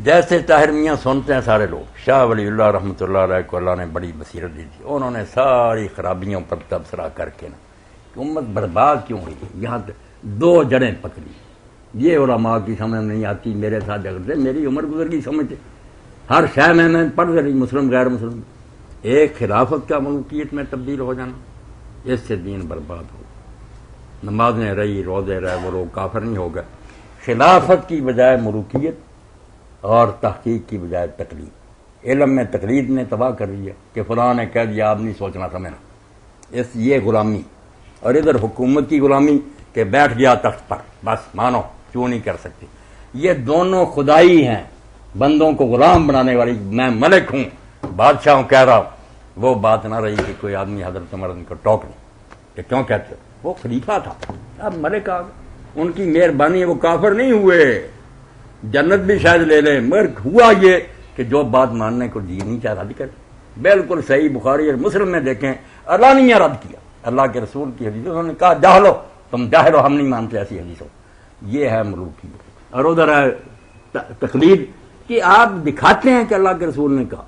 جیسے طاہر میاں سنتے ہیں سارے لوگ، شاہ ولی اللہ رحمۃ اللہ علیہ کو اللہ نے بڑی بصیرت دی تھی، انہوں نے ساری خرابیوں پر تبصرہ کر کے نا کہ امت برباد کیوں ہوئی، یہاں دو جڑیں پکڑی۔ یہ علماء کی سمجھ نہیں آتی، میرے ساتھ جگڑتے، میری عمر گزر گئی سمجھتے، ہر شے میں پڑھ رہی، مسلم غیر مسلم، ایک خلافت کا ملوکیت میں تبدیل ہو جانا، اس سے دین برباد ہو۔ نمازیں رہی، روزے رہے، وہ لوگ کافر نہیں ہو گئے۔ خلافت کی بجائے ملوکیت اور تحقیق کی بجائے تقلید، علم میں تقلید نے تباہ کر دیا کہ فلاں نے کہہ دیا آپ نہیں سوچنا سمجھنا، یہ غلامی، اور ادھر حکومت کی غلامی کہ بیٹھ گیا تخت پر بس مانو، کیوں نہیں کر سکتی۔ یہ دونوں خدائی ہیں، بندوں کو غلام بنانے والی، میں ملک ہوں بادشاہ ہوں کہہ رہا ہوں، وہ بات نہ رہی کہ کوئی آدمی حضرت عمر کو ٹوک لے کہ کیوں کہتے ہو، وہ خلیفہ تھا، اب ملک آ گئے، ان کی مہربانی ہے، وہ کافر نہیں ہوئے، جنت بھی شاید لے لیں، مگر ہوا یہ کہ جو بات ماننے کو جی نہیں چاہ رد کر، بالکل صحیح بخاری اور مسلم میں دیکھیں، علانیہ رد کیا اللہ کے رسول کی حدیث، انہوں نے کہا جاہلو، تم جاہلو، ہم نہیں مانتے ایسی حدیثوں۔ یہ ہے ملوکیت۔ اور ادھر ہے تقلید کہ آپ دکھاتے ہیں کہ اللہ کے رسول نے کہا،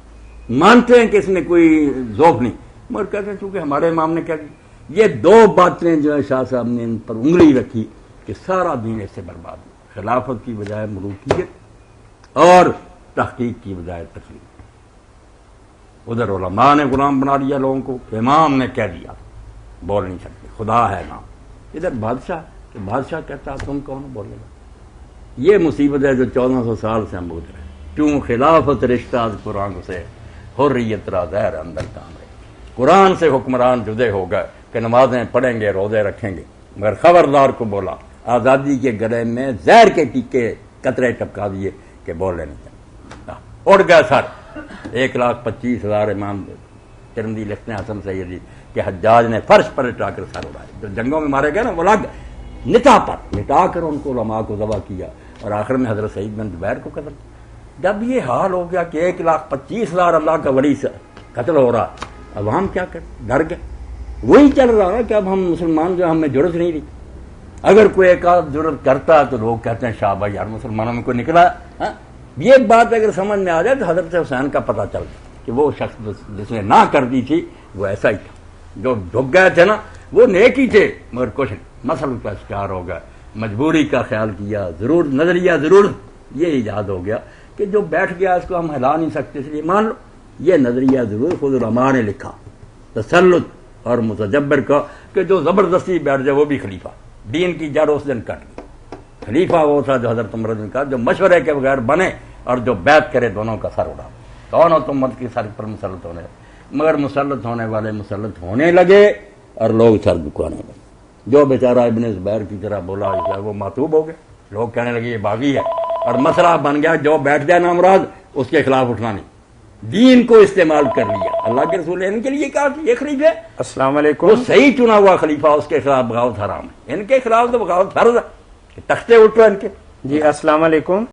مانتے ہیں کہ اس میں کوئی ذوق نہیں، مگر کہتے ہیں چونکہ ہمارے امام نے کہہ دی۔ یہ دو باتیں جو ہے شاہ صاحب نے ان پر انگلی رکھی کہ سارا دین اس سے برباد ہو، خلافت کی بجائے ملوکیت اور تحقیق کی بجائے تقلید۔ ادھر علماء نے غلام بنا لیا لوگوں کو، امام نے کہہ دیا بول نہیں سکتے، خدا ہے امام، ادھر بادشاہ کہ بادشاہ کہتا تم کون بولے گا۔ یہ مصیبت ہے جو 1400 سال سے ہم بھوگ رہے ہیں، کیوں خلافت رشتہ از قرآن سے حریت را زہر اندر کام رہے، قرآن سے حکمران جدے ہو گئے کہ نمازیں پڑھیں گے، روزے رکھیں گے، مگر خبردار کو بولا آزادی کے گلے میں زہر کے ٹیکے قطرے ٹپکا دیے کہ بولے نہیں چاہتے، اڑ گئے سر۔ 1,25,000 امام ترمذی لکھتے ہیں حسن سیدی کہ حجاج نے فرش پر لٹا کر سر اڑائے، جو جنگوں میں مارے گئے نا وہ لگ نٹا پر لٹا کر ان کو علماء کو ذبح کیا، اور آخر میں حضرت سعید بن جبیر کو قتل۔ جب یہ حال ہو گیا کہ 1,25,000 اللہ کا ولی سے قتل ہو رہا، عوام کیا کر ڈر گئے، وہی چل رہا نا کہ اب ہم مسلمان جو ہمیں ضرورت نہیں رہی، اگر کوئی ایک آدھ ضرورت کرتا ہے تو لوگ کہتے ہیں شاہ بھائی یار مسلمانوں میں کوئی نکلا ہے۔ یہ بات اگر سمجھ میں آ جائے تو حضرت حسین کا پتہ چل گیا کہ وہ شخص جس نے نہ کر دی تھی وہ ایسا ہی تھا، جو جھک گئے تھے نا وہ نیک ہی تھے، مگر کچھ مسل کا شکار ہو گئے، مجبوری کا خیال کیا، ضرور نظریہ ضرور یہ ایجاد ہو گیا کہ جو بیٹھ گیا اس کو ہم ہلا نہیں سکتے، اس لیے مان لو یہ نظریہ ضرور خود علماء نے لکھا، تسلط اور متجبر کا کہ جو زبردستی بیٹھ جائے وہ بھی خلیفہ، دین کی جڑ اس دن کٹ گئی۔ خلیفہ وہ تھا جو حضرت عمر نے کہا جو مشورے کے بغیر بنے اور جو بیعت کرے دونوں کا سر اڑا، دونوں امت کی سر پر مسلط ہونے، مگر مسلط ہونے والے مسلط ہونے لگے اور لوگ سر جھکانے لگے۔ جو بیچارہ ابن زبیر کی طرح بولا وہ معتوب ہو گئے، لوگ کہنے لگے یہ باغی ہے، اور مسئلہ بن گیا جو بیٹھ جائے نامراد اس کے خلاف اٹھنا نہیں، دین کو استعمال کر لیا۔ اللہ کے رسول نے ان کے لیے کہا کہ یہ خلیفہ ہے، السلام علیکم، وہ صحیح چنا ہوا خلیفہ، اس کے خلاف بغاوت حرام ہے، ان کے خلاف تو بغاوت فرض ہے کہ تختے اٹھو ان کے۔ جی السلام علیکم۔